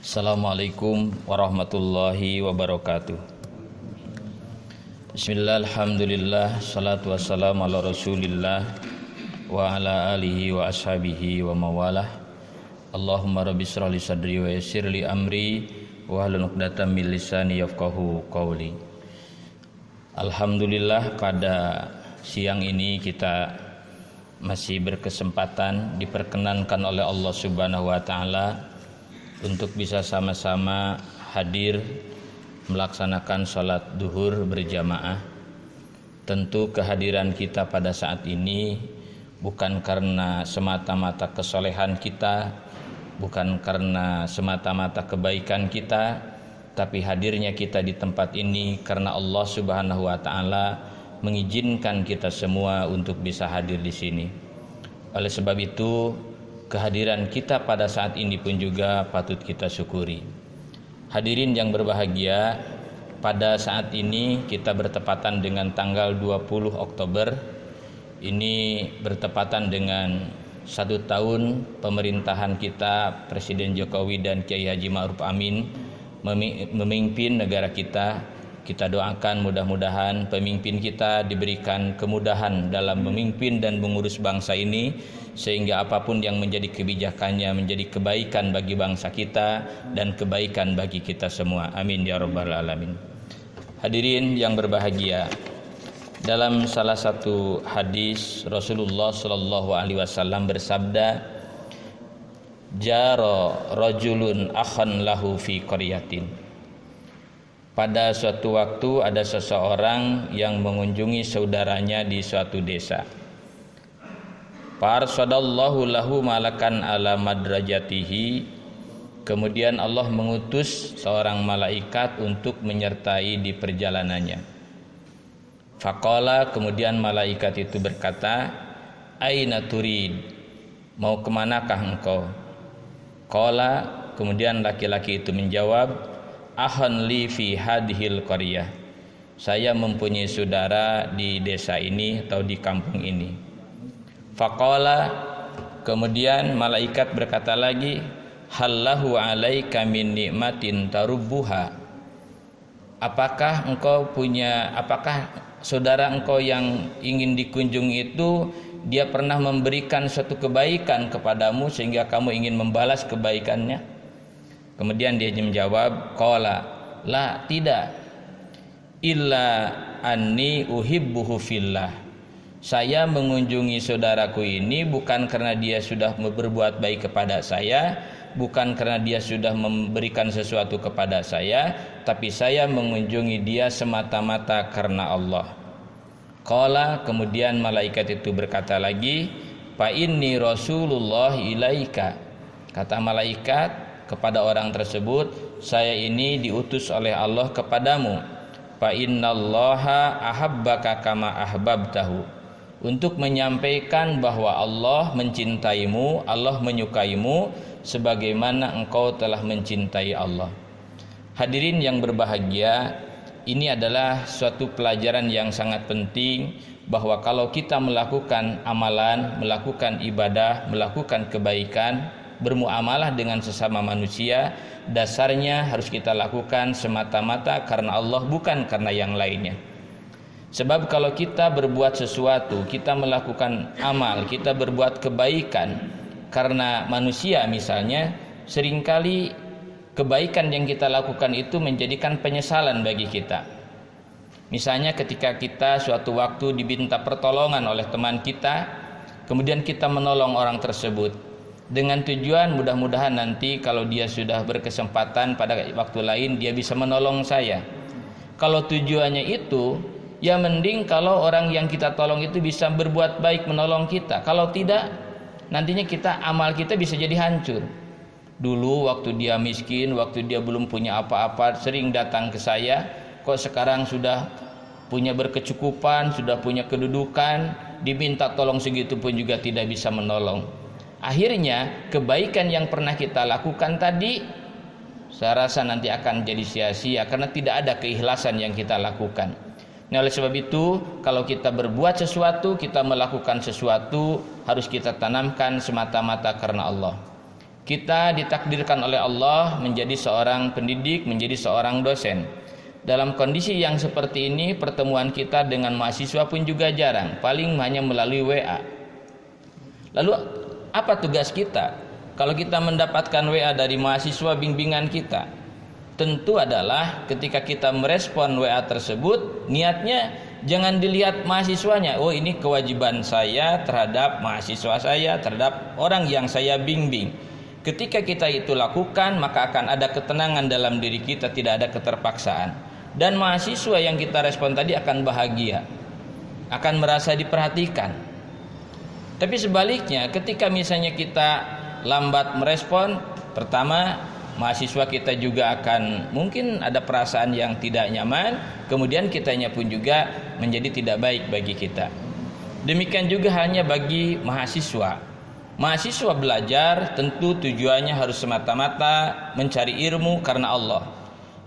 Assalamualaikum warahmatullahi wabarakatuh. Bismillah, alhamdulillah, salatu wassalamu ala rasulillah wa ala alihi wa ashabihi wa mawalah. Allahumma rabbi shrah li sadri wa yassir li amri wa hlul 'uqdatam min lisani yafqahu qawli. Alhamdulillah, pada siang ini kita masih berkesempatan diperkenankan oleh Allah Subhanahu wa taala untuk bisa sama-sama hadir melaksanakan sholat duhur berjamaah. Tentu kehadiran kita pada saat ini bukan karena semata-mata kesolehan kita, bukan karena semata-mata kebaikan kita, tapi hadirnya kita di tempat ini karena Allah Subhanahu wa taala mengizinkan kita semua untuk bisa hadir di sini. Oleh sebab itu, kehadiran kita pada saat ini pun juga patut kita syukuri. Hadirin yang berbahagia, pada saat ini kita bertepatan dengan tanggal 20 Oktober. Ini bertepatan dengan 1 tahun pemerintahan kita, Presiden Jokowi dan Kiai Haji Ma'ruf Amin memimpin negara kita. Kita doakan mudah-mudahan pemimpin kita diberikan kemudahan dalam memimpin dan mengurus bangsa ini, sehingga apapun yang menjadi kebijakannya menjadi kebaikan bagi bangsa kita dan kebaikan bagi kita semua. Amin ya rabbal alamin. Hadirin yang berbahagia, dalam salah satu hadis Rasulullah sallallahu alaihi wasallam bersabda, "Jara rajulun akhan lahu fi qaryatin." Pada suatu waktu ada seseorang yang mengunjungi saudaranya di suatu desa. Farsadallahu lahu malakan ala madrajatihi. Kemudian Allah mengutus seorang malaikat untuk menyertai di perjalanannya. Faqala, kemudian malaikat itu berkata, "Aina turid?" Mau kemanakah engkau? Qala, kemudian laki-laki itu menjawab, "Ahan li fi hadhil qaryah." Saya mempunyai saudara di desa ini atau di kampung ini. Faqala, kemudian malaikat berkata lagi, "Hallahu 'alaika min ni'matin tarubbuha." Apakah saudara engkau yang ingin dikunjungi itu dia pernah memberikan suatu kebaikan kepadamu sehingga kamu ingin membalas kebaikannya? Kemudian dia menjawab, qala, la, tidak, illa anni uhibbuhu fillah. Saya mengunjungi saudaraku ini bukan karena dia sudah berbuat baik kepada saya, bukan karena dia sudah memberikan sesuatu kepada saya, tapi saya mengunjungi dia semata-mata karena Allah. Qala, kemudian malaikat itu berkata lagi, fa inni rasulullah ilaika. Kata malaikat kepada orang tersebut, saya ini diutus oleh Allah kepadamu. Fa innallaha ahabbaka kama ahbabtahu. Untuk menyampaikan bahwa Allah mencintaimu, Allah menyukaimu sebagaimana engkau telah mencintai Allah. Hadirin yang berbahagia, ini adalah suatu pelajaran yang sangat penting, bahwa kalau kita melakukan amalan, melakukan ibadah, melakukan kebaikan, bermuamalah dengan sesama manusia, dasarnya harus kita lakukan semata-mata karena Allah, bukan karena yang lainnya. Sebab kalau kita berbuat sesuatu, kita melakukan amal, kita berbuat kebaikan karena manusia misalnya, seringkali kebaikan yang kita lakukan itu menjadikan penyesalan bagi kita. Misalnya ketika kita suatu waktu diminta pertolongan oleh teman kita, kemudian kita menolong orang tersebut dengan tujuan mudah-mudahan nanti kalau dia sudah berkesempatan pada waktu lain dia bisa menolong saya. Kalau tujuannya itu, ya mending kalau orang yang kita tolong itu bisa berbuat baik menolong kita. Kalau tidak, nantinya amal kita bisa jadi hancur. Dulu waktu dia miskin, waktu dia belum punya apa-apa, sering datang ke saya. Kok sekarang sudah punya berkecukupan, sudah punya kedudukan, diminta tolong segitu pun juga tidak bisa menolong. Akhirnya kebaikan yang pernah kita lakukan tadi, saya rasa nanti akan jadi sia-sia karena tidak ada keikhlasan yang kita lakukan. Nah, oleh sebab itu, kalau kita berbuat sesuatu, kita melakukan sesuatu, harus kita tanamkan semata-mata karena Allah. Kita ditakdirkan oleh Allah menjadi seorang pendidik, menjadi seorang dosen. Dalam kondisi yang seperti ini, pertemuan kita dengan mahasiswa pun juga jarang, paling hanya melalui WA. Lalu apa tugas kita? Kalau kita mendapatkan WA dari mahasiswa bimbingan kita, tentu adalah ketika kita merespon WA tersebut, niatnya jangan dilihat mahasiswanya. Oh, ini kewajiban saya terhadap mahasiswa saya, terhadap orang yang saya bimbing. Ketika kita itu lakukan, maka akan ada ketenangan dalam diri kita, tidak ada keterpaksaan. Dan mahasiswa yang kita respon tadi akan bahagia, akan merasa diperhatikan. Tapi sebaliknya, ketika misalnya kita lambat merespon, pertama mahasiswa kita juga akan mungkin ada perasaan yang tidak nyaman, kemudian kitanya pun juga menjadi tidak baik bagi kita. Demikian juga halnya bagi mahasiswa. Mahasiswa belajar tentu tujuannya harus semata-mata mencari ilmu karena Allah.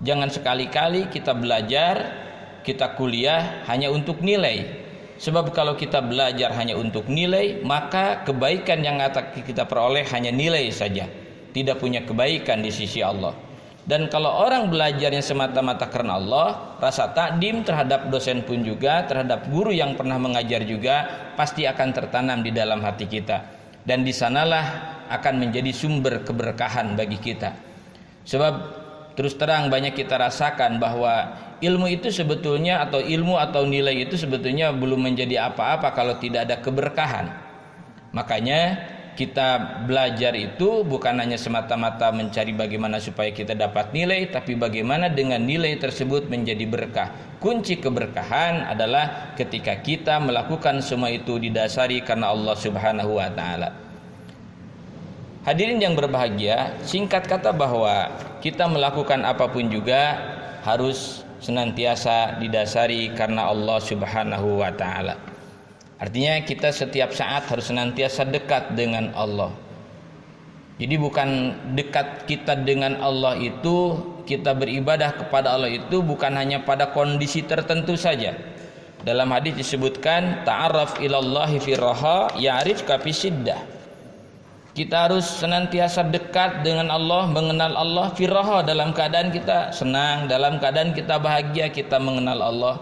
Jangan sekali-kali kita belajar, kita kuliah hanya untuk nilai. Sebab kalau kita belajar hanya untuk nilai, maka kebaikan yang kita peroleh hanya nilai saja, tidak punya kebaikan di sisi Allah. Dan kalau orang belajarnya semata-mata karena Allah, rasa takdim terhadap dosen pun juga, terhadap guru yang pernah mengajar juga pasti akan tertanam di dalam hati kita. Dan di sanalah akan menjadi sumber keberkahan bagi kita. Sebab terus terang banyak kita rasakan bahwa ilmu itu sebetulnya, atau ilmu atau nilai itu sebetulnya belum menjadi apa-apa kalau tidak ada keberkahan. Makanya kita belajar itu bukan hanya semata-mata mencari bagaimana supaya kita dapat nilai, tapi bagaimana dengan nilai tersebut menjadi berkah. Kunci keberkahan adalah ketika kita melakukan semua itu didasari karena Allah Subhanahu wa taala. Hadirin yang berbahagia, singkat kata bahwa kita melakukan apapun juga harus senantiasa didasari karena Allah Subhanahu wa taala. Artinya kita setiap saat harus senantiasa dekat dengan Allah. Jadi bukan dekat kita dengan Allah itu, kita beribadah kepada Allah itu bukan hanya pada kondisi tertentu saja. Dalam hadis disebutkan ta'arraf ilallahi fi raha ya'rifka fi siddah. Kita harus senantiasa dekat dengan Allah, mengenal Allah fi raha, dalam keadaan kita senang, dalam keadaan kita bahagia, kita mengenal Allah.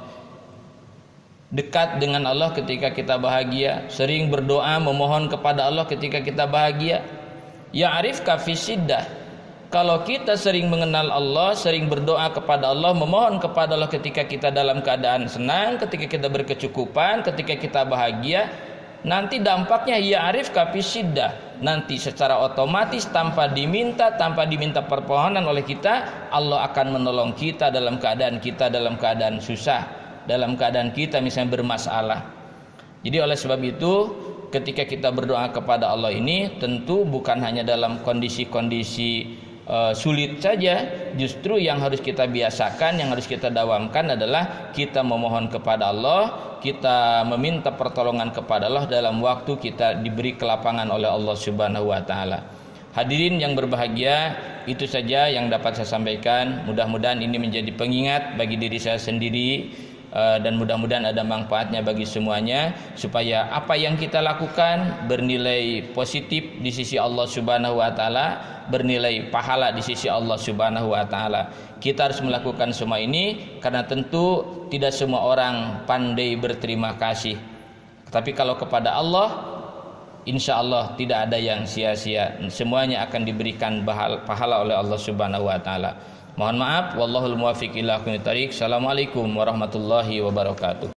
Dekat dengan Allah ketika kita bahagia, sering berdoa memohon kepada Allah ketika kita bahagia. Ya'rifka fi siddah. Kalau kita sering mengenal Allah, sering berdoa kepada Allah, memohon kepada Allah ketika kita dalam keadaan senang, ketika kita berkecukupan, ketika kita bahagia, nanti dampaknya ya'rifka fi siddah. Nanti secara otomatis tanpa diminta permohonan oleh kita, Allah akan menolong kita dalam keadaan susah, dalam keadaan kita misalnya bermasalah. Jadi oleh sebab itu, ketika kita berdoa kepada Allah ini tentu bukan hanya dalam kondisi-kondisi sulit saja. Justru yang harus kita biasakan, yang harus kita dawamkan adalah kita memohon kepada Allah, kita meminta pertolongan kepada Allah dalam waktu kita diberi kelapangan oleh Allah Subhanahu wa taala. Hadirin yang berbahagia, itu saja yang dapat saya sampaikan. Mudah-mudahan ini menjadi pengingat bagi diri saya sendiri, dan mudah-mudahan ada manfaatnya bagi semuanya, supaya apa yang kita lakukan bernilai positif di sisi Allah Subhanahu wa taala, bernilai pahala di sisi Allah Subhanahu wa taala. Kita harus melakukan semua ini karena tentu tidak semua orang pandai berterima kasih. Tapi kalau kepada Allah, insya Allah tidak ada yang sia-sia, semuanya akan diberikan pahala oleh Allah Subhanahu wa taala. Mohon maaf, wallahul muwaffiq ila aqwamit thariq. Assalamualaikum warahmatullahi wabarakatuh.